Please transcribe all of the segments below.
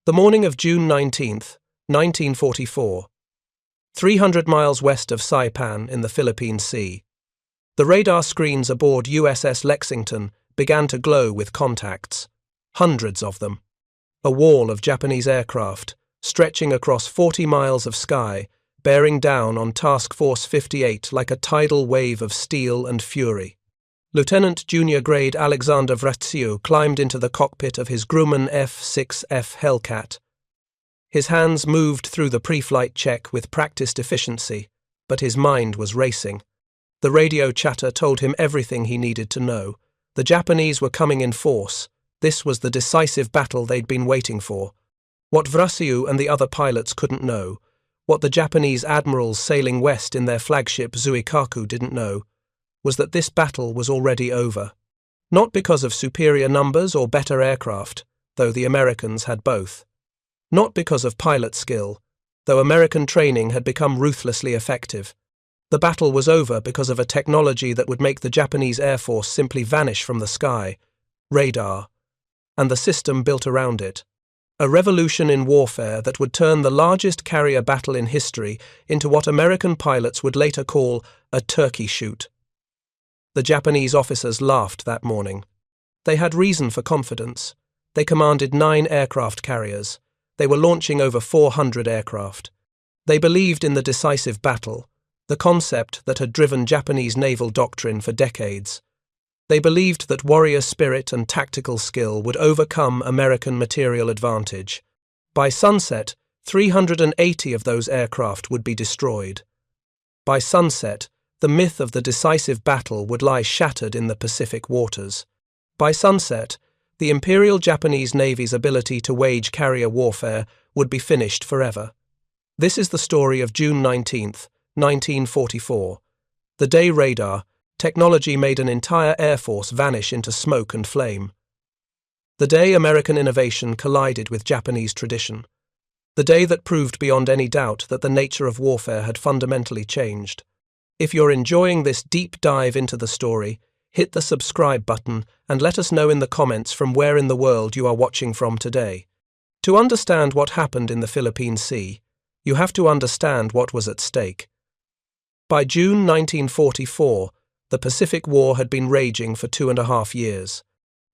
The morning of June 19th, 1944. 300 miles west of Saipan in the Philippine Sea. The radar screens aboard USS Lexington began to glow with contacts. Hundreds of them. A wall of Japanese aircraft, stretching across 40 miles of sky, bearing down on Task Force 58 like a tidal wave of steel and fury. Lieutenant Junior Grade Alexander Vratsiu climbed into the cockpit of his Grumman F-6F Hellcat. His hands moved through the pre-flight check with practiced efficiency, but his mind was racing. The radio chatter told him everything he needed to know. The Japanese were coming in force. This was the decisive battle they'd been waiting for. What Vratsiu and the other pilots couldn't know, what the Japanese admirals sailing west in their flagship Zuikaku didn't know, was that this battle was already over. Not because of superior numbers or better aircraft, though the Americans had both. Not because of pilot skill, though American training had become ruthlessly effective. The battle was over because of a technology that would make the Japanese Air Force simply vanish from the sky, radar, and the system built around it. A revolution in warfare that would turn the largest carrier battle in history into what American pilots would later call a turkey shoot. The Japanese officers laughed that morning. They had reason for confidence. They commanded 9 aircraft carriers. They were launching over 400 aircraft. They believed in the decisive battle, the concept that had driven Japanese naval doctrine for decades. They believed that warrior spirit and tactical skill would overcome American material advantage. By sunset, 380 of those aircraft would be destroyed. By sunset, the myth of the decisive battle would lie shattered in the Pacific waters. By sunset, the Imperial Japanese Navy's ability to wage carrier warfare would be finished forever. This is the story of June 19th, 1944. The day radar, technology made an entire air force vanish into smoke and flame. The day American innovation collided with Japanese tradition. The day that proved beyond any doubt that the nature of warfare had fundamentally changed. If you're enjoying this deep dive into the story, hit the subscribe button and let us know in the comments from where in the world you are watching from today. To understand what happened in the Philippine Sea, you have to understand what was at stake. By June 1944, the Pacific War had been raging for 2.5 years.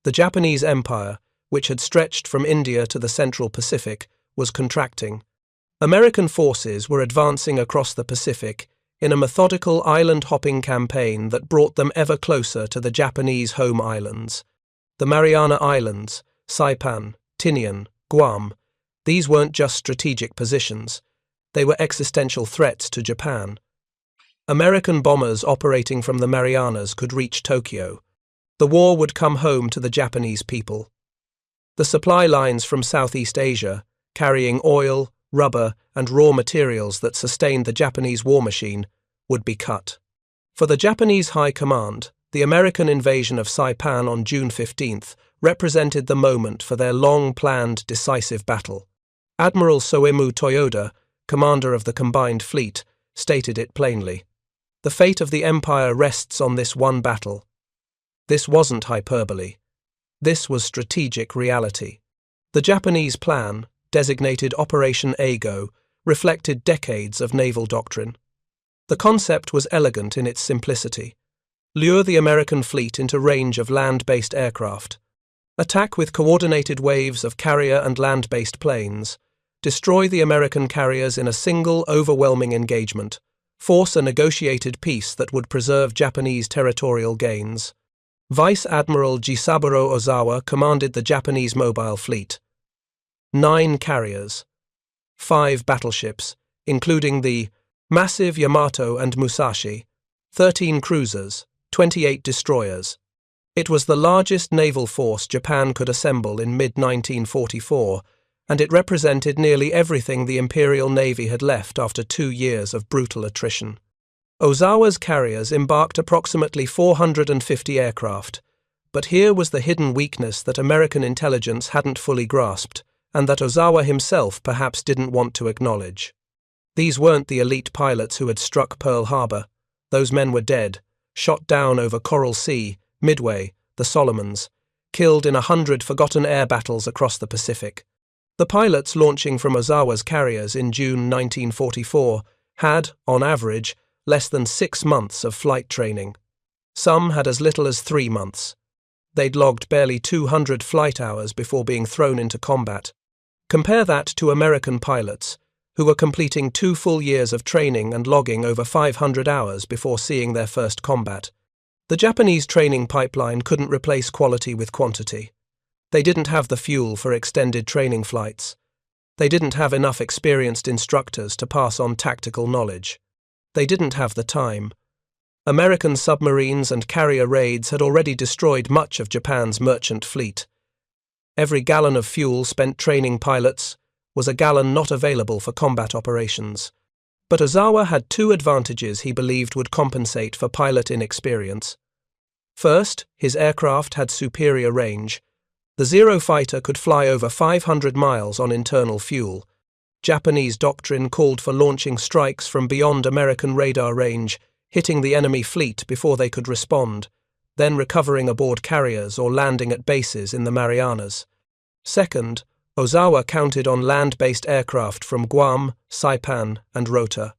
The Japanese Empire, which had stretched from India to the Central Pacific, was contracting. American forces were advancing across the Pacific in a methodical island-hopping campaign that brought them ever closer to the Japanese home islands. The Mariana Islands, Saipan, Tinian, Guam, these weren't just strategic positions. They were existential threats to Japan. American bombers operating from the Marianas could reach Tokyo. The war would come home to the Japanese people. The supply lines from Southeast Asia, carrying oil, rubber, and raw materials that sustained the Japanese war machine, would be cut. For the Japanese High Command, the American invasion of Saipan on June 15th represented the moment for their long-planned decisive battle. Admiral Soemu Toyoda, commander of the combined fleet, stated it plainly. The fate of the empire rests on this one battle. This wasn't hyperbole. This was strategic reality. The Japanese plan, designated Operation Eigo, reflected decades of naval doctrine. The concept was elegant in its simplicity. Lure the American fleet into range of land-based aircraft. Attack with coordinated waves of carrier and land-based planes. Destroy the American carriers in a single, overwhelming engagement. Force a negotiated peace that would preserve Japanese territorial gains. Vice Admiral Jisaburo Ozawa commanded the Japanese mobile fleet. 9 carriers. 5 battleships, including the massive Yamato and Musashi, 13 cruisers, 28 destroyers. It was the largest naval force Japan could assemble in mid-1944, and it represented nearly everything the Imperial Navy had left after 2 years of brutal attrition. Ozawa's carriers embarked approximately 450 aircraft, but here was the hidden weakness that American intelligence hadn't fully grasped, and that Ozawa himself perhaps didn't want to acknowledge. These weren't the elite pilots who had struck Pearl Harbor. Those men were dead, shot down over Coral Sea, Midway, the Solomons, killed in 100 forgotten air battles across the Pacific. The pilots launching from Ozawa's carriers in June 1944 had, on average, less than 6 months of flight training. Some had as little as 3 months. They'd logged barely 200 flight hours before being thrown into combat. Compare that to American pilots, who were completing 2 full years of training and logging over 500 hours before seeing their first combat. The Japanese training pipeline couldn't replace quality with quantity. They didn't have the fuel for extended training flights. They didn't have enough experienced instructors to pass on tactical knowledge. They didn't have the time. American submarines and carrier raids had already destroyed much of Japan's merchant fleet. Every gallon of fuel spent training pilots was a gallon not available for combat operations. But Ozawa had 2 advantages he believed would compensate for pilot inexperience. First, his aircraft had superior range. The Zero fighter could fly over 500 miles on internal fuel. Japanese doctrine called for launching strikes from beyond American radar range, hitting the enemy fleet before they could respond, then recovering aboard carriers or landing at bases in the Marianas. Second, Ozawa counted on land-based aircraft from Guam, Saipan, and Rota.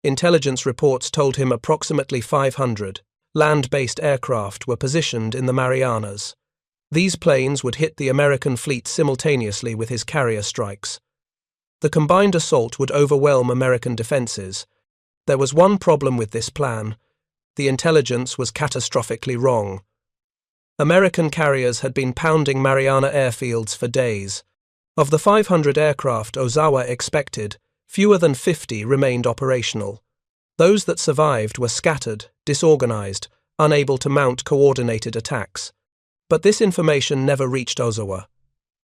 Intelligence reports told him approximately 500 land-based aircraft were positioned in the Marianas. These planes would hit the American fleet simultaneously with his carrier strikes. The combined assault would overwhelm American defenses. There was one problem with this plan. The intelligence was catastrophically wrong. American carriers had been pounding Mariana airfields for days. Of the 500 aircraft Ozawa expected, fewer than 50 remained operational. Those that survived were scattered, disorganized, unable to mount coordinated attacks. But this information never reached Ozawa.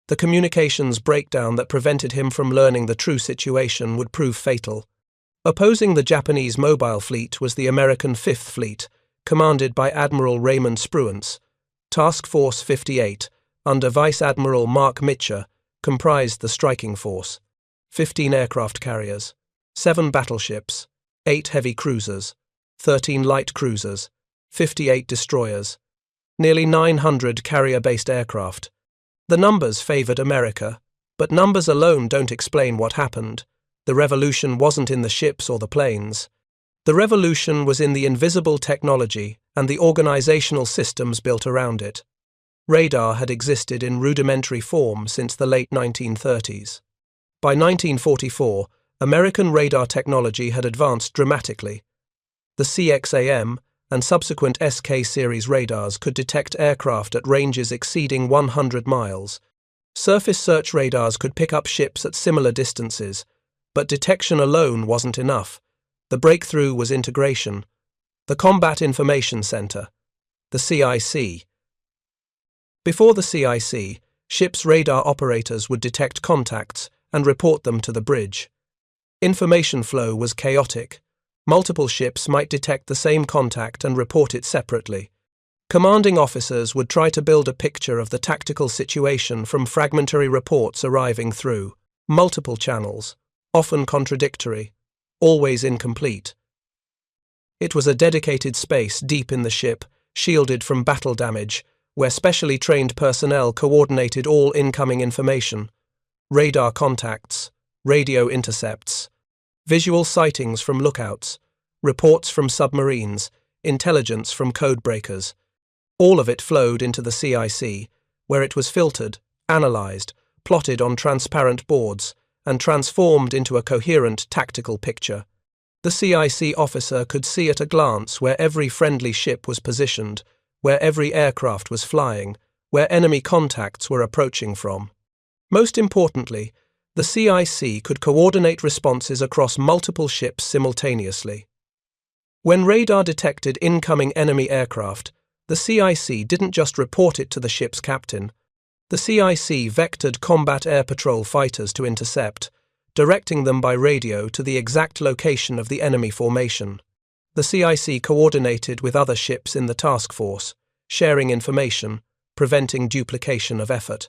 The communications breakdown that prevented him from learning the true situation would prove fatal. Opposing the Japanese mobile fleet was the American Fifth Fleet, commanded by Admiral Raymond Spruance. Task Force 58, under Vice Admiral Mark Mitcher, comprised the striking force: 15 aircraft carriers, 7 battleships, 8 heavy cruisers, 13 light cruisers, 58 destroyers, nearly 900 carrier-based aircraft. The numbers favored America, but numbers alone don't explain what happened. The revolution wasn't in the ships or the planes. The revolution was in the invisible technology and the organizational systems built around it. Radar had existed in rudimentary form since the late 1930s. By 1944, American radar technology had advanced dramatically. The CXAM and subsequent SK series radars could detect aircraft at ranges exceeding 100 miles. Surface search radars could pick up ships at similar distances, but detection alone wasn't enough. The breakthrough was integration. The Combat Information Center, the CIC. Before the CIC, ships' radar operators would detect contacts and report them to the bridge. Information flow was chaotic. Multiple ships might detect the same contact and report it separately. Commanding officers would try to build a picture of the tactical situation from fragmentary reports arriving through multiple channels, often contradictory, always incomplete. It was a dedicated space deep in the ship, shielded from battle damage, where specially trained personnel coordinated all incoming information: radar contacts, radio intercepts, visual sightings from lookouts, reports from submarines, intelligence from codebreakers. All of it flowed into the CIC, where it was filtered, analyzed, plotted on transparent boards, and transformed into a coherent tactical picture. The CIC officer could see at a glance where every friendly ship was positioned, where every aircraft was flying, where enemy contacts were approaching from. Most importantly, the CIC could coordinate responses across multiple ships simultaneously. When radar detected incoming enemy aircraft, the CIC didn't just report it to the ship's captain. The CIC vectored combat air patrol fighters to intercept, directing them by radio to the exact location of the enemy formation. The CIC coordinated with other ships in the task force, sharing information, preventing duplication of effort.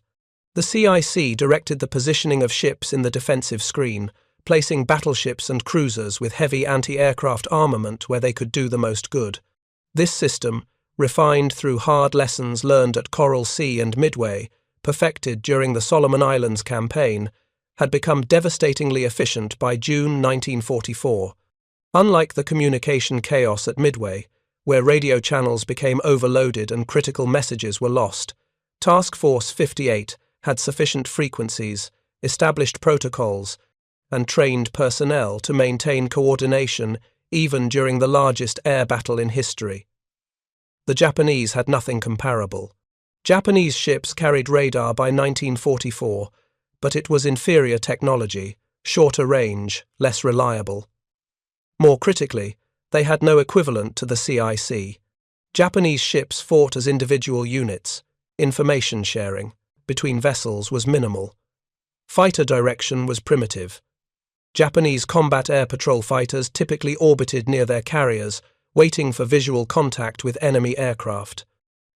The CIC directed the positioning of ships in the defensive screen, placing battleships and cruisers with heavy anti-aircraft armament where they could do the most good. This system, refined through hard lessons learned at Coral Sea and Midway, perfected during the Solomon Islands campaign, had become devastatingly efficient by June 1944. Unlike the communication chaos at Midway, where radio channels became overloaded and critical messages were lost, Task Force 58 had sufficient frequencies, established protocols, and trained personnel to maintain coordination even during the largest air battle in history. The Japanese had nothing comparable. Japanese ships carried radar by 1944, but it was inferior technology, shorter range, less reliable. More critically, they had no equivalent to the CIC. Japanese ships fought as individual units. Information sharing between vessels was minimal. Fighter direction was primitive. Japanese combat air patrol fighters typically orbited near their carriers, waiting for visual contact with enemy aircraft.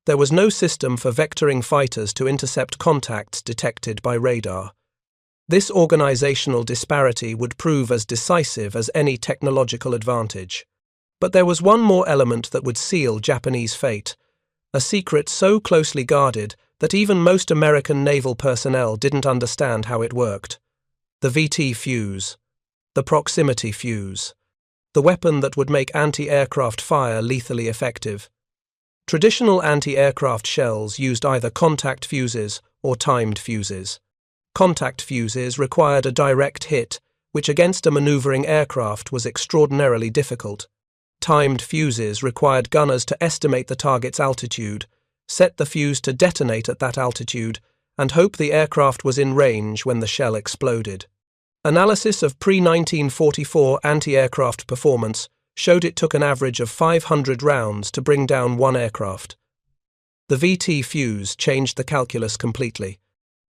There was no system for vectoring fighters to intercept contacts detected by radar. This organizational disparity would prove as decisive as any technological advantage. But there was one more element that would seal Japanese fate, a secret so closely guarded that even most American naval personnel didn't understand how it worked. The VT fuse, the proximity fuse, the weapon that would make anti-aircraft fire lethally effective. Traditional anti-aircraft shells used either contact fuses or timed fuses. Contact fuses required a direct hit, which against a maneuvering aircraft was extraordinarily difficult. Timed fuses required gunners to estimate the target's altitude, set the fuse to detonate at that altitude, and hope the aircraft was in range when the shell exploded. Analysis of pre-1944 anti-aircraft performance showed it took an average of 500 rounds to bring down one aircraft. The VT fuse changed the calculus completely.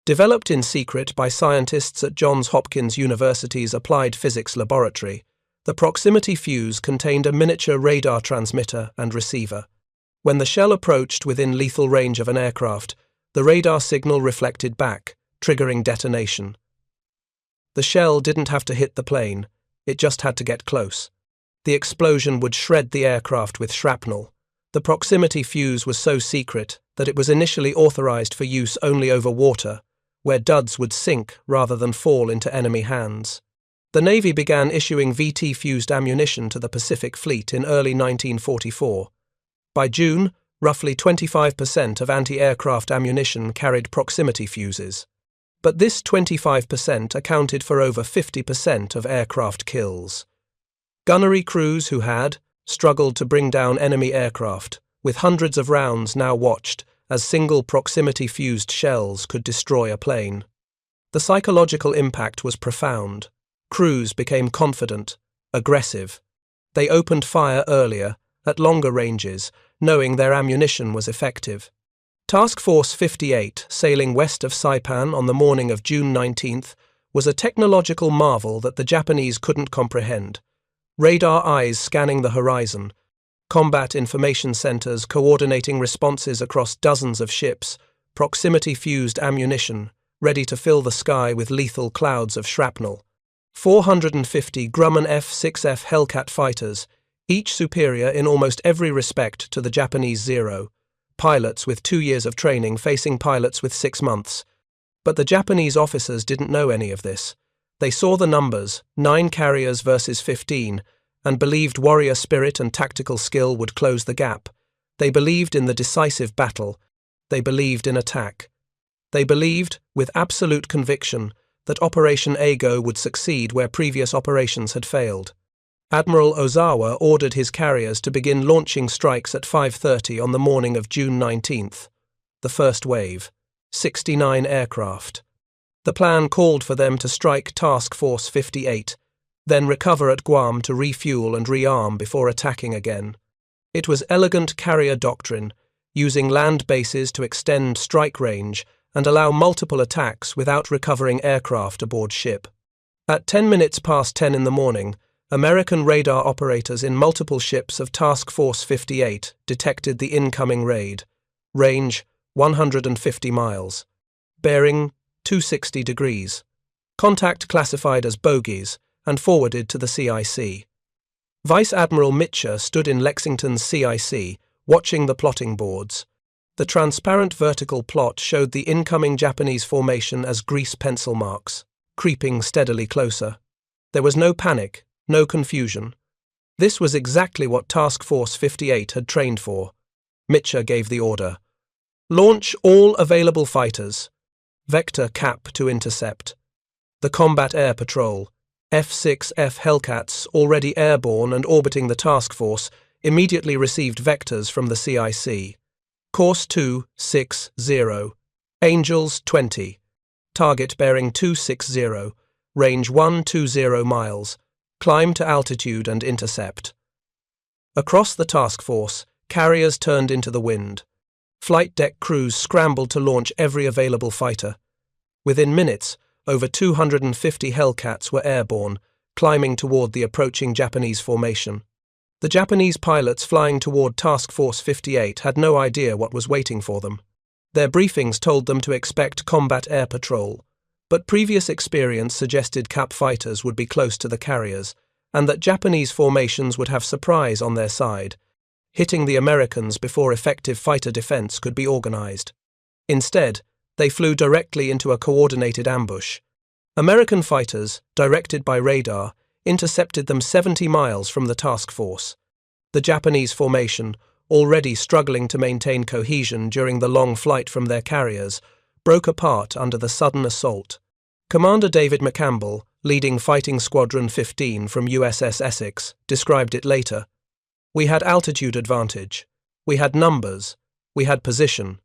Developed in secret by scientists at Johns Hopkins University's Applied Physics Laboratory, the proximity fuse contained a miniature radar transmitter and receiver. When the shell approached within lethal range of an aircraft, the radar signal reflected back, triggering detonation. The shell didn't have to hit the plane, it just had to get close. The explosion would shred the aircraft with shrapnel. The proximity fuse was so secret that it was initially authorized for use only over water, where duds would sink rather than fall into enemy hands. The Navy began issuing VT-fused ammunition to the Pacific Fleet in early 1944. By June, roughly 25% of anti-aircraft ammunition carried proximity fuses. But this 25% accounted for over 50% of aircraft kills. Gunnery crews who had struggled to bring down enemy aircraft, with hundreds of rounds now watched as single proximity-fused shells could destroy a plane. The psychological impact was profound. Crews became confident, aggressive. They opened fire earlier, at longer ranges, knowing their ammunition was effective. Task Force 58, sailing west of Saipan on the morning of June 19th, was a technological marvel that the Japanese couldn't comprehend. Radar eyes scanning the horizon, combat information centers coordinating responses across dozens of ships, proximity-fused ammunition, ready to fill the sky with lethal clouds of shrapnel. 450 Grumman F-6F Hellcat fighters, each superior in almost every respect to the Japanese Zero, pilots with 2 years of training facing pilots with 6 months. But the Japanese officers didn't know any of this. They saw the numbers, 9 carriers versus 15, and believed warrior spirit and tactical skill would close the gap. They believed in the decisive battle. They believed in attack. They believed, with absolute conviction, that Operation Ago would succeed where previous operations had failed. Admiral Ozawa ordered his carriers to begin launching strikes at 5:30 on the morning of June 19th. The first wave, 69 aircraft. The plan called for them to strike Task Force 58, then recover at Guam to refuel and rearm before attacking again. It was elegant carrier doctrine, using land bases to extend strike range and allow multiple attacks without recovering aircraft aboard ship. At 10 minutes past 10 in the morning, American radar operators in multiple ships of Task Force 58 detected the incoming raid. Range 150 miles. Bearing 260 degrees. Contact classified as bogies and forwarded to the CIC. Vice Admiral Mitcher stood in Lexington's CIC, watching the plotting boards. The transparent vertical plot showed the incoming Japanese formation as grease pencil marks, creeping steadily closer. There was no panic, no confusion. This was exactly what Task Force 58 had trained for. Mitcher gave the order. Launch all available fighters. Vector Cap to intercept. The Combat Air Patrol, F-6F Hellcats, already airborne and orbiting the task force, immediately received vectors from the CIC. Course 260, Angels 20, target bearing 260, range 120 miles, climb to altitude and intercept. Across the task force, carriers turned into the wind. Flight deck crews scrambled to launch every available fighter. Within minutes, over 250 Hellcats were airborne, climbing toward the approaching Japanese formation. The Japanese pilots flying toward Task Force 58 had no idea what was waiting for them. Their briefings told them to expect combat air patrol, but previous experience suggested Cap fighters would be close to the carriers, and that Japanese formations would have surprise on their side, hitting the Americans before effective fighter defense could be organized. Instead, they flew directly into a coordinated ambush. American fighters, directed by radar, intercepted them 70 miles from the task force. The Japanese formation, already struggling to maintain cohesion during the long flight from their carriers, broke apart under the sudden assault. Commander David McCampbell, leading Fighting Squadron 15 from USS Essex, described it later. We had altitude advantage. We had numbers. We had position.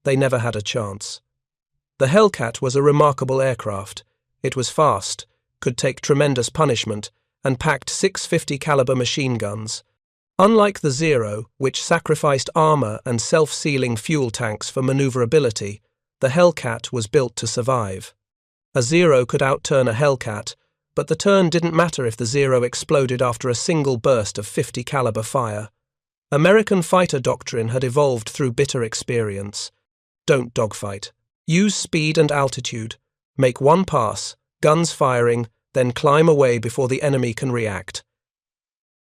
They never had a chance. The Hellcat was a remarkable aircraft. It was fast, could take tremendous punishment, and packed 650 caliber machine guns. Unlike the Zero, which sacrificed armor and self-sealing fuel tanks for maneuverability, the Hellcat was built to survive. A Zero could outturn a Hellcat, but the turn didn't matter if the Zero exploded after a single burst of 50 caliber fire. American fighter doctrine had evolved through bitter experience. Don't dogfight. Use speed and altitude. Make one pass, guns firing, then climb away before the enemy can react.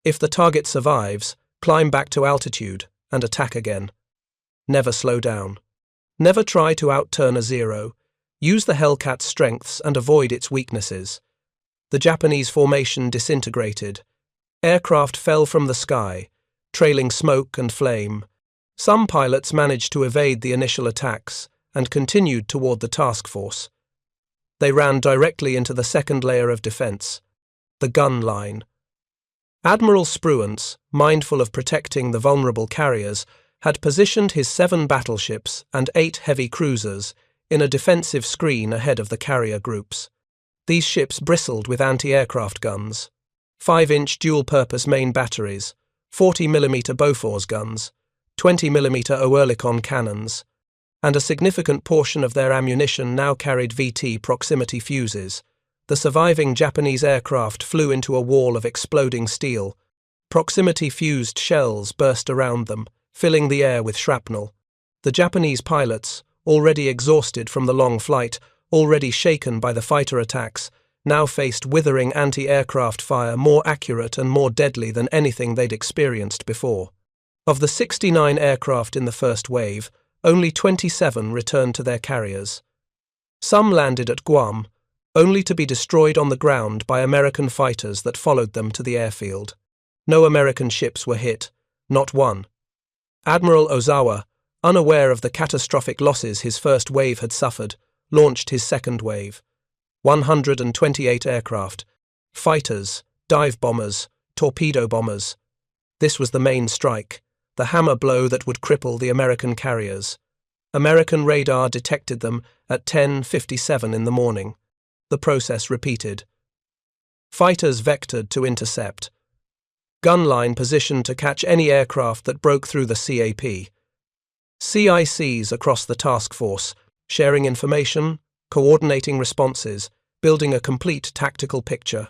If the target survives, climb back to altitude and attack again. Never slow down. Never try to outturn a Zero. Use the Hellcat's strengths and avoid its weaknesses. The Japanese formation disintegrated. Aircraft fell from the sky, trailing smoke and flame. Some pilots managed to evade the initial attacks and continued toward the task force. They ran directly into the second layer of defense, the gun line. Admiral Spruance, mindful of protecting the vulnerable carriers, had positioned his 7 battleships and 8 heavy cruisers in a defensive screen ahead of the carrier groups. These ships bristled with anti-aircraft guns, 5-inch dual-purpose main batteries, 40mm Bofors guns, 20mm Oerlikon cannons, and a significant portion of their ammunition now carried VT proximity fuses. The surviving Japanese aircraft flew into a wall of exploding steel. Proximity-fused shells burst around them, filling the air with shrapnel. The Japanese pilots, already exhausted from the long flight, already shaken by the fighter attacks, now faced withering anti-aircraft fire more accurate and more deadly than anything they'd experienced before. Of the 69 aircraft in the first wave, only 27 returned to their carriers. Some landed at Guam, only to be destroyed on the ground by American fighters that followed them to the airfield. No American ships were hit, not one. Admiral Ozawa, unaware of the catastrophic losses his first wave had suffered, launched his second wave. 128 aircraft, fighters, dive bombers, torpedo bombers. This was the main strike, the hammer blow that would cripple the American carriers. American radar detected them at 10:57 in the morning. The process repeated. Fighters vectored to intercept. Gun line positioned to catch any aircraft that broke through the CAP. CICs across the task force, sharing information, coordinating responses, building a complete tactical picture.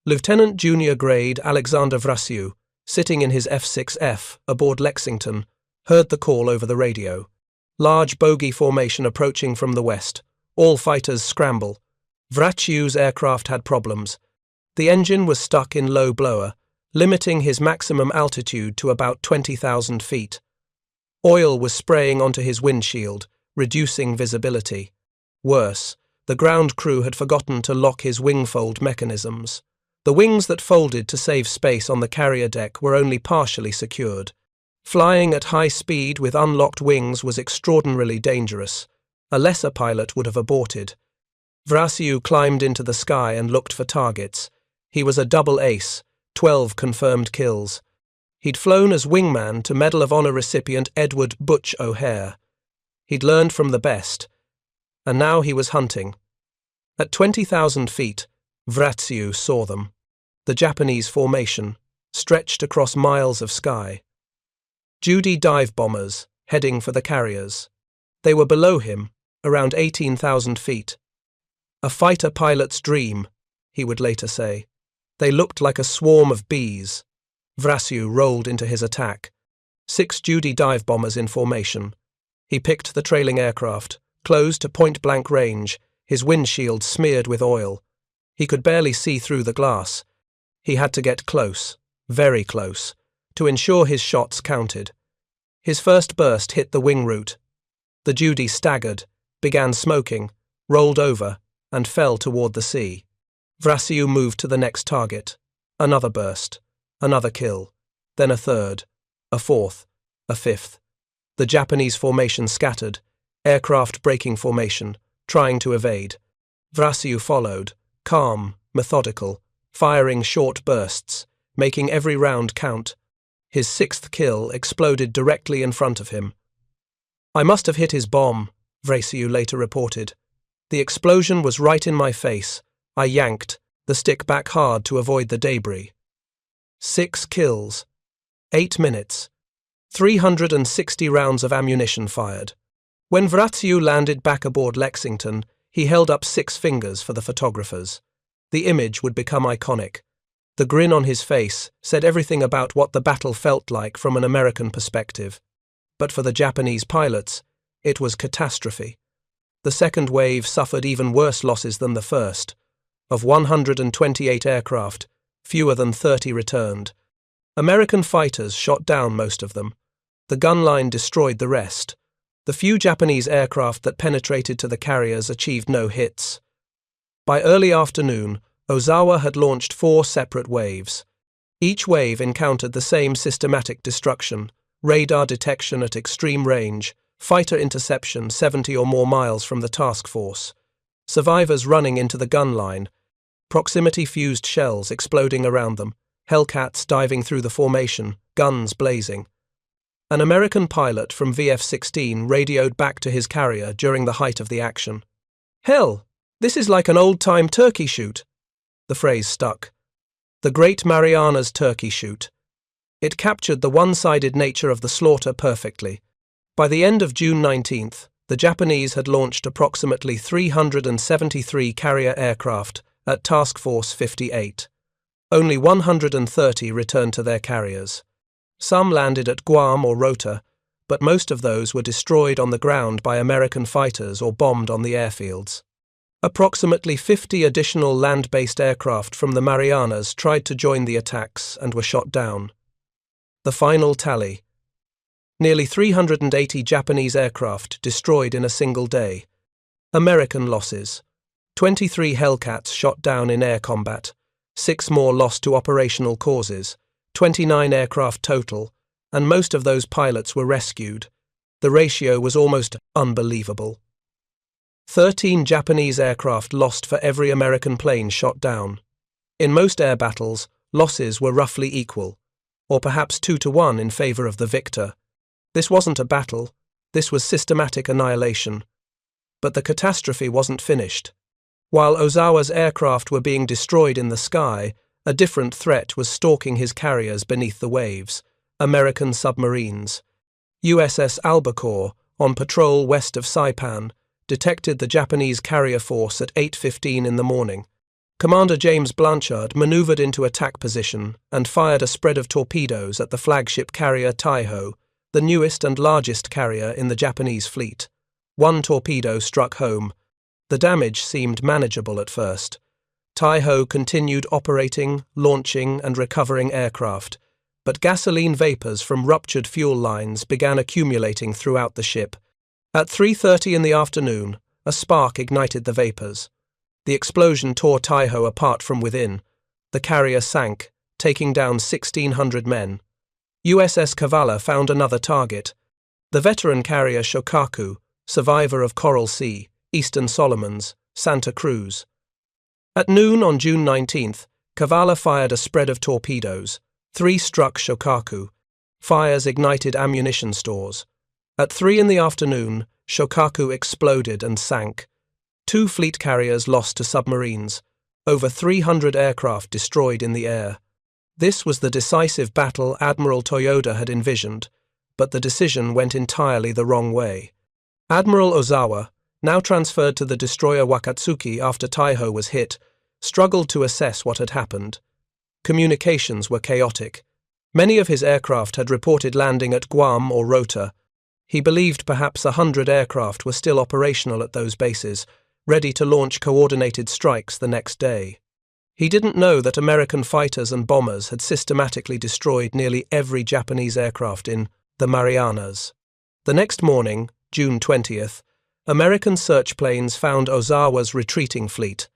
Lieutenant Junior Grade Alexander Vrasiu, sitting in his F-6F aboard Lexington, heard the call over the radio. Large bogey formation approaching from the west. All fighters scramble. Vrasiu's aircraft had problems. The engine was stuck in low blower, limiting his maximum altitude to about 20,000 feet. Oil was spraying onto his windshield, reducing visibility. Worse, the ground crew had forgotten to lock his wing-fold mechanisms. The wings that folded to save space on the carrier deck were only partially secured. Flying at high speed with unlocked wings was extraordinarily dangerous. A lesser pilot would have aborted. Vrasiu climbed into the sky and looked for targets. He was a double ace, 12 confirmed kills. He'd flown as wingman to Medal of Honor recipient Edward Butch O'Hare. He'd learned from the best, and now he was hunting. At 20,000 feet, Vrasiu saw them. The Japanese formation, stretched across miles of sky. Judy dive bombers, heading for the carriers. They were below him, around 18,000 feet. A fighter pilot's dream, he would later say. They looked like a swarm of bees. Vrasiu rolled into his attack. 6 Judy dive bombers in formation. He picked the trailing aircraft, close to point-blank range, his windshield smeared with oil. He could barely see through the glass. He had to get close, very close, to ensure his shots counted. His first burst hit the wing root. The Judy staggered, began smoking, rolled over, and fell toward the sea. Vrasiu moved to the next target. Another burst, another kill, then a third, a fourth, a fifth. The Japanese formation scattered, aircraft breaking formation, trying to evade. Vrasiu followed, calm, methodical, firing short bursts, making every round count. His 6th kill exploded directly in front of him. "I must have hit his bomb," Vrasiu later reported. "The explosion was right in my face. I yanked the stick back hard to avoid the debris." 6 kills, 8 minutes, 360 rounds of ammunition fired. When Vrasiu landed back aboard Lexington, he held up 6 fingers for the photographers. The image would become iconic. The grin on his face said everything about what the battle felt like from an American perspective. But for the Japanese pilots, it was catastrophe. The second wave suffered even worse losses than the first. Of 128 aircraft, fewer than 30 returned. American fighters shot down most of them. The gun line destroyed the rest. The few Japanese aircraft that penetrated to the carriers achieved no hits. By early afternoon, Ozawa had launched 4 separate waves. Each wave encountered the same systematic destruction: radar detection at extreme range, fighter interception 70 or more miles from the task force, survivors running into the gun line, proximity-fused shells exploding around them, Hellcats diving through the formation, guns blazing. An American pilot from VF-16 radioed back to his carrier during the height of the action. "Hell, this is like an old-time turkey shoot." The phrase stuck. The Great Marianas Turkey Shoot. It captured the one-sided nature of the slaughter perfectly. By the end of June 19th, the Japanese had launched approximately 373 carrier aircraft at Task Force 58. Only 130 returned to their carriers. Some landed at Guam or Rota, but most of those were destroyed on the ground by American fighters or bombed on the airfields. Approximately 50 additional land-based aircraft from the Marianas tried to join the attacks and were shot down. The final tally: nearly 380 Japanese aircraft destroyed in a single day. American losses: 23 Hellcats shot down in air combat, 6 more lost to operational causes, 29 aircraft total, and most of those pilots were rescued. The ratio was almost unbelievable. 13 Japanese aircraft lost for every American plane shot down. In most air battles, losses were roughly equal, or perhaps 2-1 in favor of the victor. This wasn't a battle, this was systematic annihilation. But the catastrophe wasn't finished. While Ozawa's aircraft were being destroyed in the sky, a different threat was stalking his carriers beneath the waves: American submarines. USS Albacore, on patrol west of Saipan, detected the Japanese carrier force at 8:15 in the morning. Commander James Blanchard maneuvered into attack position and fired a spread of torpedoes at the flagship carrier Taiho, the newest and largest carrier in the Japanese fleet. 1 torpedo struck home. The damage seemed manageable at first. Taiho continued operating, launching, and recovering aircraft, but gasoline vapors from ruptured fuel lines began accumulating throughout the ship. At 3:30 in the afternoon, a spark ignited the vapors. The explosion tore Taiho apart from within. The carrier sank, taking down 1,600 men. USS Kavala found another target. The veteran carrier Shokaku, survivor of Coral Sea, Eastern Solomons, Santa Cruz. At noon on June 19th, Kavala fired a spread of torpedoes. 3 struck Shokaku. Fires ignited ammunition stores. At 3 in the afternoon, Shokaku exploded and sank. 2 fleet carriers lost to submarines. Over 300 aircraft destroyed in the air. This was the decisive battle Admiral Toyoda had envisioned, but the decision went entirely the wrong way. Admiral Ozawa, now transferred to the destroyer Wakatsuki after Taiho was hit, struggled to assess what had happened. Communications were chaotic. Many of his aircraft had reported landing at Guam or Rota. He believed perhaps 100 aircraft were still operational at those bases, ready to launch coordinated strikes the next day. He didn't know that American fighters and bombers had systematically destroyed nearly every Japanese aircraft in the Marianas. The next morning, June 20th, American search planes found Ozawa's retreating fleet.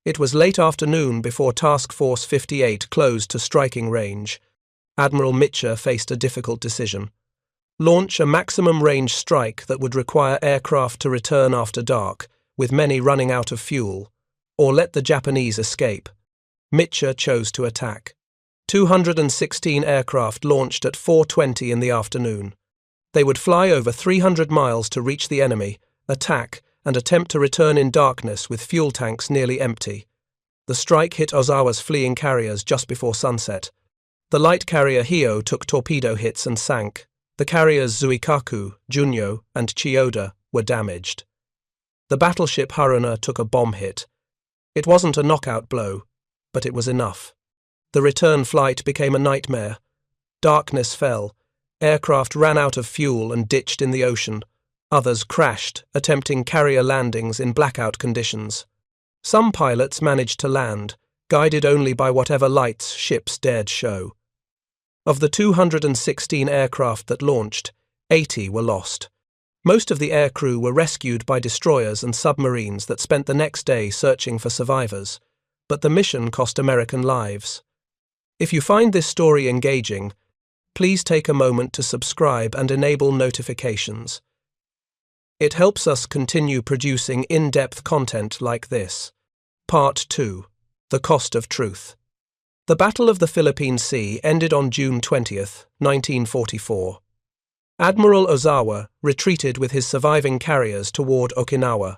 It was late afternoon before Task Force 58 closed to striking range. Admiral Mitcher faced a difficult decision. Launch a maximum-range strike that would require aircraft to return after dark, with many running out of fuel, or let the Japanese escape. Mitcher chose to attack. 216 aircraft launched at 4:20 in the afternoon. They would fly over 300 miles to reach the enemy, attack, and attempt to return in darkness with fuel tanks nearly empty. The strike hit Ozawa's fleeing carriers just before sunset. The light carrier Hio took torpedo hits and sank. The carriers Zuikaku, Junyo, and Chiyoda were damaged. The battleship Haruna took a bomb hit. It wasn't a knockout blow, but it was enough. The return flight became a nightmare. Darkness fell. Aircraft ran out of fuel and ditched in the ocean. Others crashed, attempting carrier landings in blackout conditions. Some pilots managed to land, guided only by whatever lights ships dared show. Of the 216 aircraft that launched, 80 were lost. Most of the aircrew were rescued by destroyers and submarines that spent the next day searching for survivors, but the mission cost American lives. If you find this story engaging, please take a moment to subscribe and enable notifications. It helps us continue producing in-depth content like this. Part 2. The Cost of Truth. The Battle of the Philippine Sea ended on June 20th, 1944. Admiral Ozawa retreated with his surviving carriers toward Okinawa.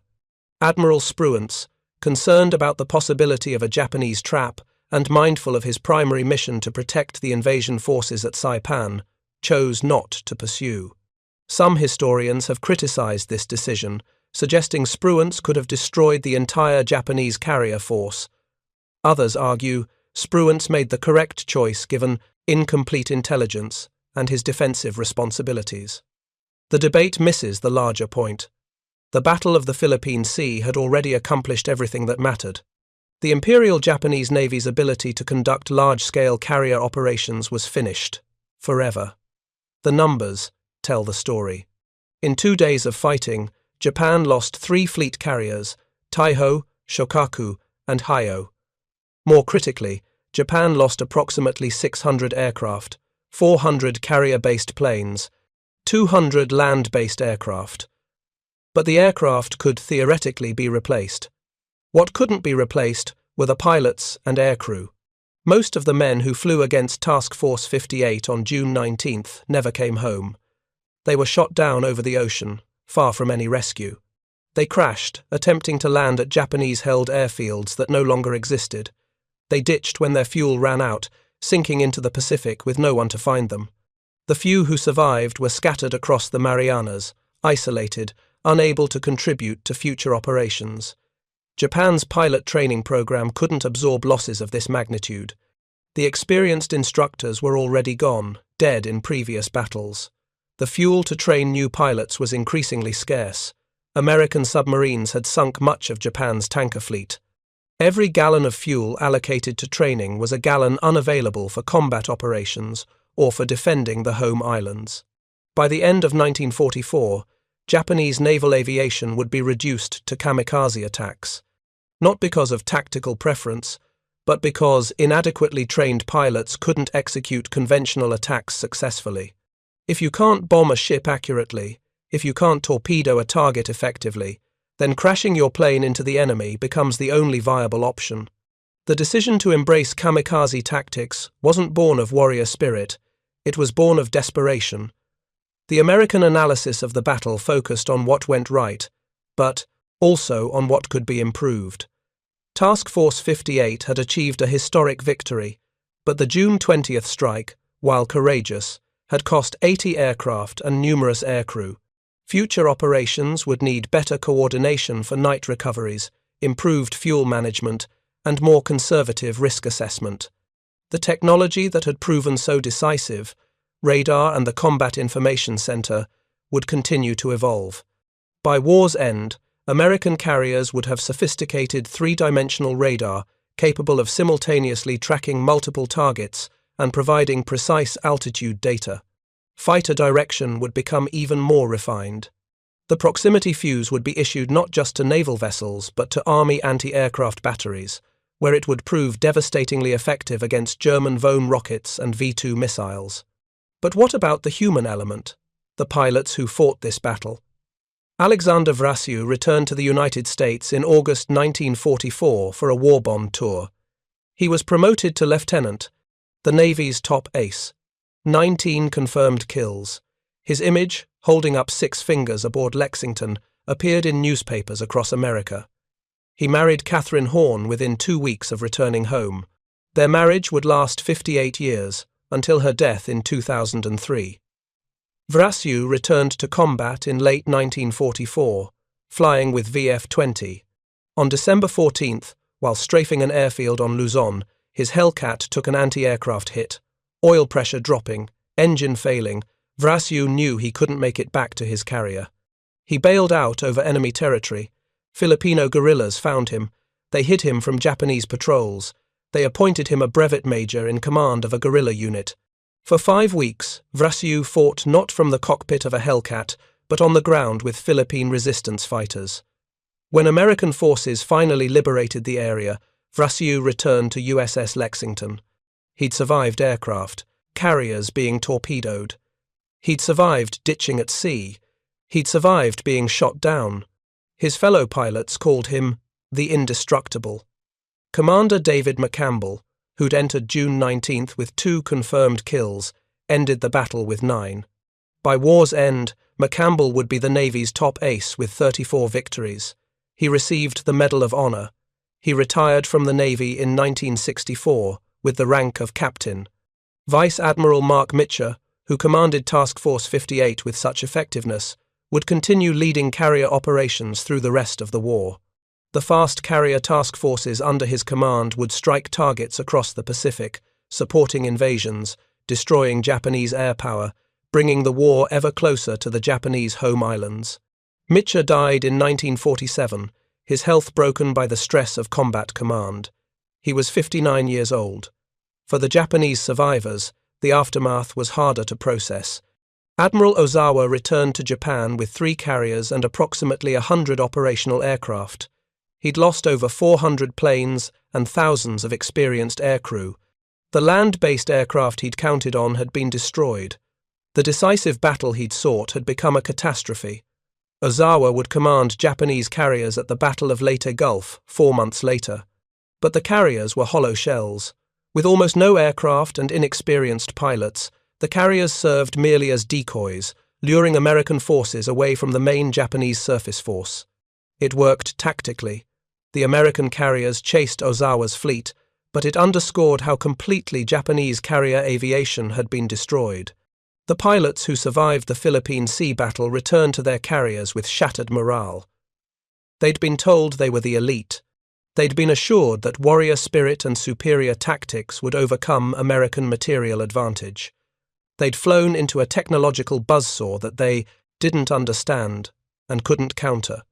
Admiral Spruance, concerned about the possibility of a Japanese trap and mindful of his primary mission to protect the invasion forces at Saipan, chose not to pursue. Some historians have criticized this decision, suggesting Spruance could have destroyed the entire Japanese carrier force. Others argue Spruance made the correct choice given incomplete intelligence and his defensive responsibilities. The debate misses the larger point. The Battle of the Philippine Sea had already accomplished everything that mattered. The Imperial Japanese Navy's ability to conduct large-scale carrier operations was finished, forever. The numbers tell the story. In 2 days of fighting, Japan lost 3 fleet carriers, Taiho, Shokaku, and Hio. More critically, Japan lost approximately 600 aircraft, 400 carrier-based planes, 200 land-based aircraft. But the aircraft could theoretically be replaced. What couldn't be replaced were the pilots and aircrew. Most of the men who flew against Task Force 58 on June 19th never came home. They were shot down over the ocean, far from any rescue. They crashed, attempting to land at Japanese-held airfields that no longer existed. They ditched when their fuel ran out, sinking into the Pacific with no one to find them. The few who survived were scattered across the Marianas, isolated, unable to contribute to future operations. Japan's pilot training program couldn't absorb losses of this magnitude. The experienced instructors were already gone, dead in previous battles. The fuel to train new pilots was increasingly scarce. American submarines had sunk much of Japan's tanker fleet. Every gallon of fuel allocated to training was a gallon unavailable for combat operations or for defending the home islands. By the end of 1944, Japanese naval aviation would be reduced to kamikaze attacks, not because of tactical preference, but because inadequately trained pilots couldn't execute conventional attacks successfully. If you can't bomb a ship accurately, if you can't torpedo a target effectively, then crashing your plane into the enemy becomes the only viable option. The decision to embrace kamikaze tactics wasn't born of warrior spirit, it was born of desperation. The American analysis of the battle focused on what went right, but also on what could be improved. Task Force 58 had achieved a historic victory, but the June 20th strike, while courageous, had cost 80 aircraft and numerous aircrew. Future operations would need better coordination for night recoveries, improved fuel management, and more conservative risk assessment. The technology that had proven so decisive, radar and the Combat Information Center, would continue to evolve. By war's end, American carriers would have sophisticated three-dimensional radar capable of simultaneously tracking multiple targets and providing precise altitude data. Fighter direction would become even more refined. The proximity fuse would be issued not just to naval vessels but to Army anti-aircraft batteries, where it would prove devastatingly effective against German Von rockets and V-2 missiles. But what about the human element, the pilots who fought this battle? Alexander Vrasiu returned to the United States in August 1944 for a war bond tour. He was promoted to lieutenant, the Navy's top ace. 19 confirmed kills. His image, holding up 6 fingers aboard Lexington, appeared in newspapers across America. He married Catherine Horn within 2 weeks of returning home. Their marriage would last 58 years, until her death in 2003. Vrasiu returned to combat in late 1944, flying with VF-20. On December 14th, while strafing an airfield on Luzon, his Hellcat took an anti-aircraft hit. Oil pressure dropping, engine failing, Vrasiu knew he couldn't make it back to his carrier. He bailed out over enemy territory. Filipino guerrillas found him. They hid him from Japanese patrols. They appointed him a brevet major in command of a guerrilla unit. For 5 weeks, Vrasiu fought not from the cockpit of a Hellcat, but on the ground with Philippine resistance fighters. When American forces finally liberated the area, Vrasiu returned to USS Lexington. He'd survived aircraft, carriers being torpedoed. He'd survived ditching at sea. He'd survived being shot down. His fellow pilots called him the Indestructible. Commander David McCampbell, who'd entered June 19th with 2 confirmed kills, ended the battle with 9. By war's end, McCampbell would be the Navy's top ace with 34 victories. He received the Medal of Honor. He retired from the Navy in 1964 with the rank of captain. Vice Admiral Mark Mitcher, who commanded Task Force 58 with such effectiveness, would continue leading carrier operations through the rest of the war. The fast carrier task forces under his command would strike targets across the Pacific, supporting invasions, destroying Japanese air power, bringing the war ever closer to the Japanese home islands. Mitcher died in 1947, his health broken by the stress of combat command. He was 59 years old. For the Japanese survivors, the aftermath was harder to process. Admiral Ozawa returned to Japan with 3 carriers and approximately 100 operational aircraft. He'd lost over 400 planes and thousands of experienced aircrew. The land-based aircraft he'd counted on had been destroyed. The decisive battle he'd sought had become a catastrophe. Ozawa would command Japanese carriers at the Battle of Leyte Gulf 4 months later. But the carriers were hollow shells. With almost no aircraft and inexperienced pilots, the carriers served merely as decoys, luring American forces away from the main Japanese surface force. It worked tactically. The American carriers chased Ozawa's fleet, but it underscored how completely Japanese carrier aviation had been destroyed. The pilots who survived the Philippine Sea battle returned to their carriers with shattered morale. They'd been told they were the elite. They'd been assured that warrior spirit and superior tactics would overcome American material advantage. They'd flown into a technological buzzsaw that they didn't understand and couldn't counter.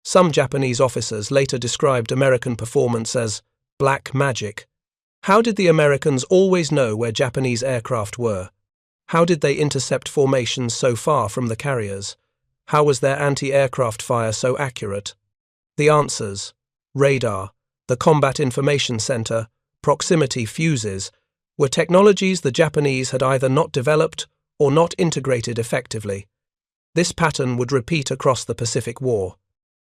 Some Japanese officers later described American performance as black magic. How did the Americans always know where Japanese aircraft were? How did they intercept formations so far from the carriers? How was their anti-aircraft fire so accurate? The answers: radar, the Combat Information Center, proximity fuses, were technologies the Japanese had either not developed or not integrated effectively. This pattern would repeat across the Pacific War.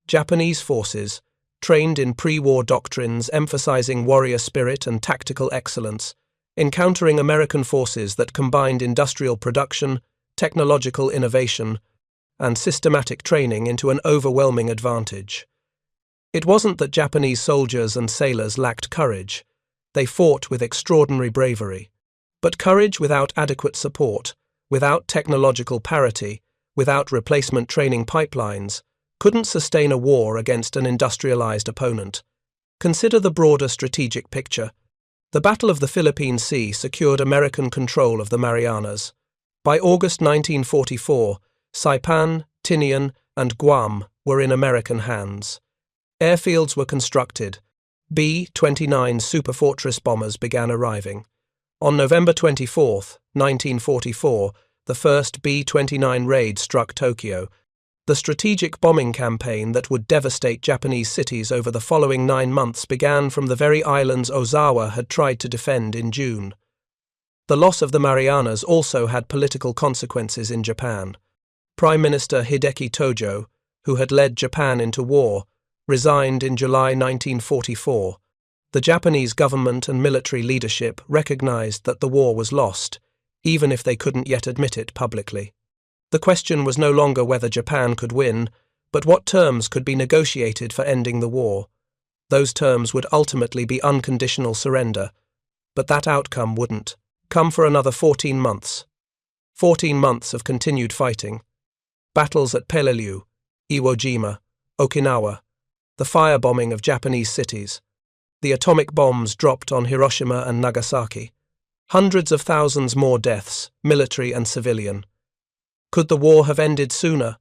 Japanese forces, trained in pre-war doctrines emphasizing warrior spirit and tactical excellence, encountering American forces that combined industrial production, technological innovation, and systematic training into an overwhelming advantage. It wasn't that Japanese soldiers and sailors lacked courage. They fought with extraordinary bravery. But courage without adequate support, without technological parity, without replacement training pipelines, couldn't sustain a war against an industrialized opponent. Consider the broader strategic picture. The Battle of the Philippine Sea secured American control of the Marianas. By August 1944, Saipan, Tinian, and Guam were in American hands. Airfields were constructed. B-29 superfortress bombers began arriving. On November 24, 1944, the first B-29 raid struck Tokyo. The strategic bombing campaign that would devastate Japanese cities over the following 9 months began from the very islands Ozawa had tried to defend in June. The loss of the Marianas also had political consequences in Japan. Prime Minister Hideki Tojo, who had led Japan into war, resigned in July 1944. The Japanese government and military leadership recognized that the war was lost, even if they couldn't yet admit it publicly. The question was no longer whether Japan could win, but what terms could be negotiated for ending the war. Those terms would ultimately be unconditional surrender, but that outcome wouldn't come for another 14 months. 14 months of continued fighting. Battles at Peleliu, Iwo Jima, Okinawa, the firebombing of Japanese cities, the atomic bombs dropped on Hiroshima and Nagasaki, hundreds of thousands more deaths, military and civilian. Could the war have ended sooner?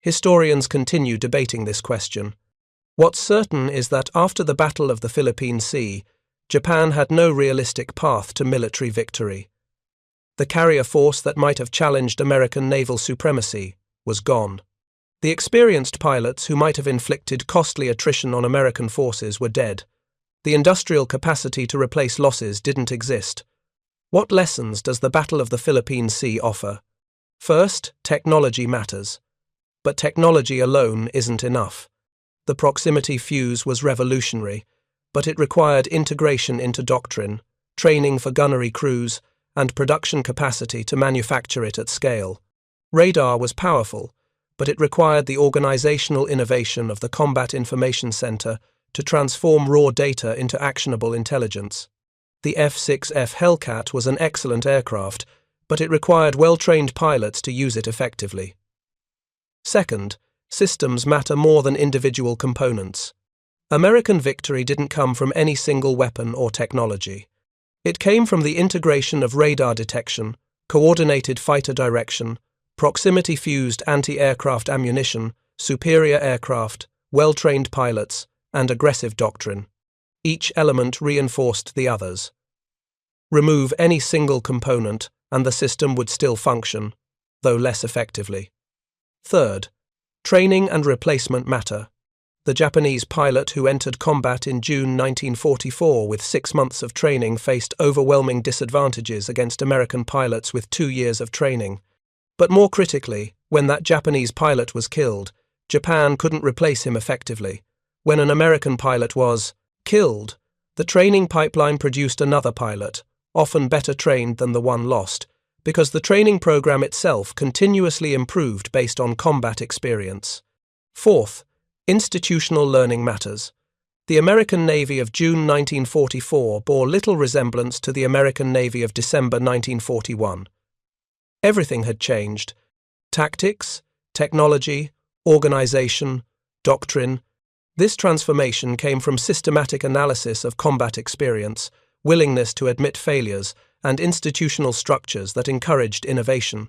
Historians continue debating this question. What's certain is that after the Battle of the Philippine Sea, Japan had no realistic path to military victory. The carrier force that might have challenged American naval supremacy was gone. The experienced pilots who might have inflicted costly attrition on American forces were dead. The industrial capacity to replace losses didn't exist. What lessons does the Battle of the Philippine Sea offer? First, technology matters. But technology alone isn't enough. The proximity fuse was revolutionary, but it required integration into doctrine, training for gunnery crews, and production capacity to manufacture it at scale. Radar was powerful, but it required the organizational innovation of the Combat Information Center to transform raw data into actionable intelligence. The F-6F Hellcat was an excellent aircraft, but it required well-trained pilots to use it effectively. Second, systems matter more than individual components. American victory didn't come from any single weapon or technology. It came from the integration of radar detection, coordinated fighter direction, proximity-fused anti-aircraft ammunition, superior aircraft, well-trained pilots, and aggressive doctrine. Each element reinforced the others. Remove any single component, and the system would still function, though less effectively. Third, training and replacement matter. The Japanese pilot who entered combat in June 1944 with 6 months of training faced overwhelming disadvantages against American pilots with 2 years of training. But more critically, when that Japanese pilot was killed, Japan couldn't replace him effectively. When an American pilot was killed, the training pipeline produced another pilot, often better trained than the one lost, because the training program itself continuously improved based on combat experience. Fourth, institutional learning matters. The American Navy of June 1944 bore little resemblance to the American Navy of December 1941. Everything had changed. Tactics, technology, organization, doctrine. This transformation came from systematic analysis of combat experience, willingness to admit failures, and institutional structures that encouraged innovation.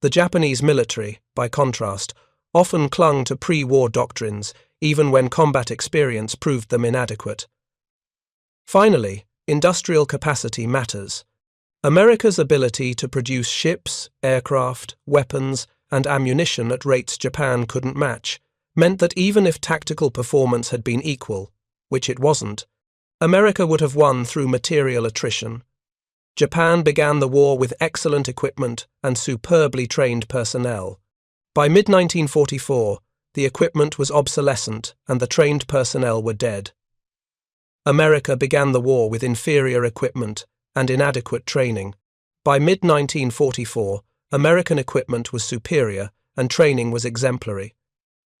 The Japanese military, by contrast, often clung to pre-war doctrines, even when combat experience proved them inadequate. Finally, industrial capacity matters. America's ability to produce ships, aircraft, weapons, and ammunition at rates Japan couldn't match meant that even if tactical performance had been equal, which it wasn't, America would have won through material attrition. Japan began the war with excellent equipment and superbly trained personnel. By mid-1944, the equipment was obsolescent and the trained personnel were dead. America began the war with inferior equipment and inadequate training. By mid-1944, American equipment was superior and training was exemplary.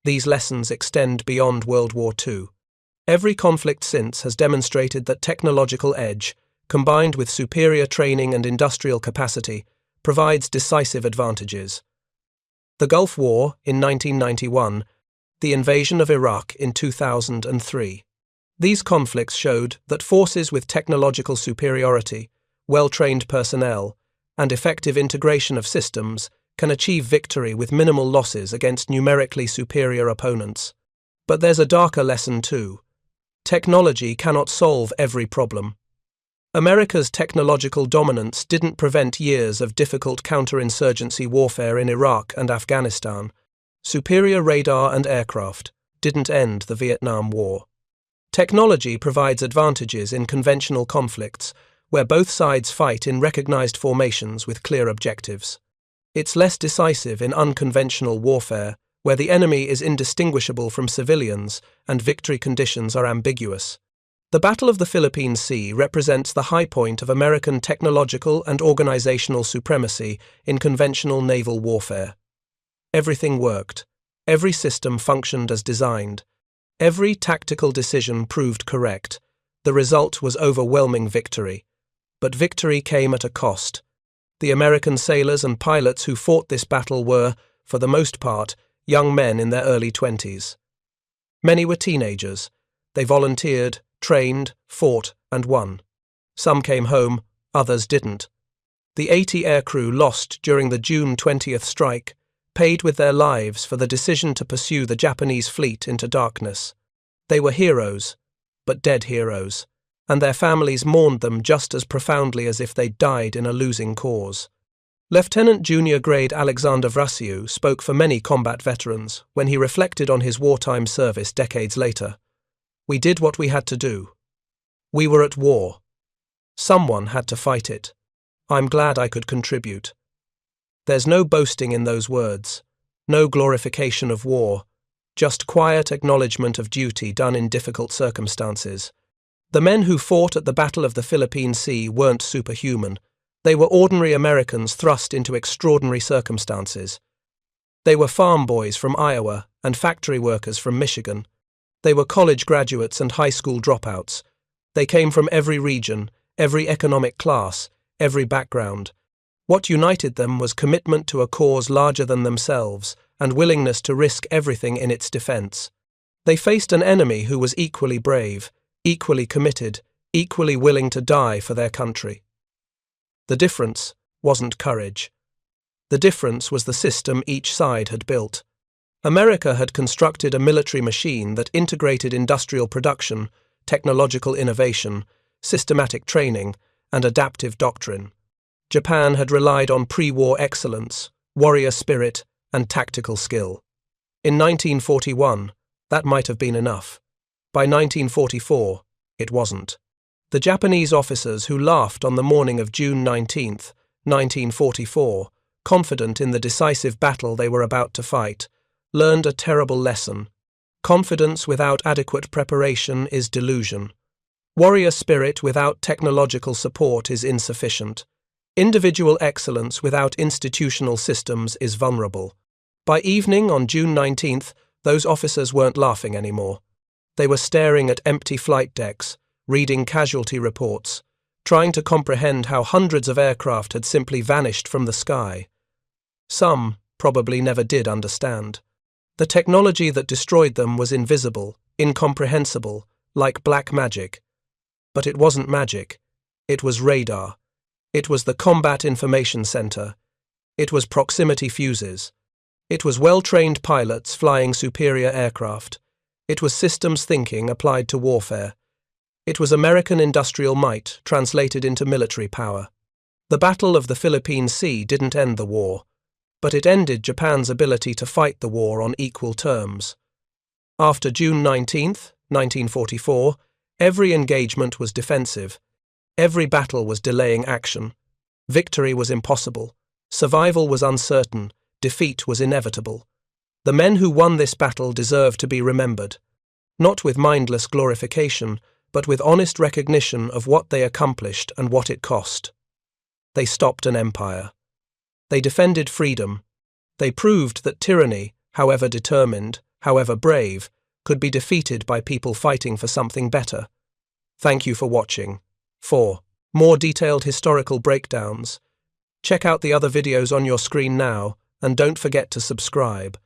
These lessons extend beyond World War II. Every conflict since has demonstrated that technological edge, combined with superior training and industrial capacity, provides decisive advantages. The Gulf War in 1991, the invasion of Iraq in 2003. These conflicts showed that forces with technological superiority, well-trained personnel, and effective integration of systems can achieve victory with minimal losses against numerically superior opponents. But there's a darker lesson too. Technology cannot solve every problem. America's technological dominance didn't prevent years of difficult counterinsurgency warfare in Iraq and Afghanistan. Superior radar and aircraft didn't end the Vietnam War. Technology provides advantages in conventional conflicts, where both sides fight in recognized formations with clear objectives. It's less decisive in unconventional warfare, where the enemy is indistinguishable from civilians and victory conditions are ambiguous. The Battle of the Philippine Sea represents the high point of American technological and organizational supremacy in conventional naval warfare. Everything worked. Every system functioned as designed. Every tactical decision proved correct. The result was overwhelming victory. But victory came at a cost. The American sailors and pilots who fought this battle were, for the most part, young men in their early 20s. Many were teenagers. They volunteered, trained, fought, and won. Some came home, others didn't. The 80 aircrew lost during the June 20th strike paid with their lives for the decision to pursue the Japanese fleet into darkness. They were heroes, but dead heroes, and their families mourned them just as profoundly as if they'd died in a losing cause. Lieutenant Junior Grade Alexander Vrasiu spoke for many combat veterans when he reflected on his wartime service decades later. We did what we had to do. We were at war. Someone had to fight it. I'm glad I could contribute. There's no boasting in those words, no glorification of war, just quiet acknowledgement of duty done in difficult circumstances. The men who fought at the Battle of the Philippine Sea weren't superhuman. They were ordinary Americans thrust into extraordinary circumstances. They were farm boys from Iowa and factory workers from Michigan. They were college graduates and high school dropouts. They came from every region, every economic class, every background. What united them was commitment to a cause larger than themselves and willingness to risk everything in its defense. They faced an enemy who was equally brave, equally committed, equally willing to die for their country. The difference wasn't courage. The difference was the system each side had built. America had constructed a military machine that integrated industrial production, technological innovation, systematic training, and adaptive doctrine. Japan had relied on pre-war excellence, warrior spirit, and tactical skill. In 1941, that might have been enough. By 1944, it wasn't. The Japanese officers who laughed on the morning of June 19, 1944, confident in the decisive battle they were about to fight, learned a terrible lesson. Confidence without adequate preparation is delusion. Warrior spirit without technological support is insufficient. Individual excellence without institutional systems is vulnerable. By evening on June 19th, those officers weren't laughing anymore. They were staring at empty flight decks, reading casualty reports, trying to comprehend how hundreds of aircraft had simply vanished from the sky. Some probably never did understand. The technology that destroyed them was invisible, incomprehensible, like black magic. But it wasn't magic. It was radar. It was the Combat Information Center. It was proximity fuses. It was well-trained pilots flying superior aircraft. It was systems thinking applied to warfare. It was American industrial might translated into military power. The Battle of the Philippine Sea didn't end the war, but it ended Japan's ability to fight the war on equal terms. After June 19, 1944, every engagement was defensive. Every battle was delaying action. Victory was impossible. Survival was uncertain. Defeat was inevitable. The men who won this battle deserve to be remembered, not with mindless glorification, but with honest recognition of what they accomplished and what it cost. They stopped an empire. They defended freedom. They proved that tyranny, however determined, however brave, could be defeated by people fighting for something better. Thank you for watching. For more detailed historical breakdowns, check out the other videos on your screen now, and don't forget to subscribe.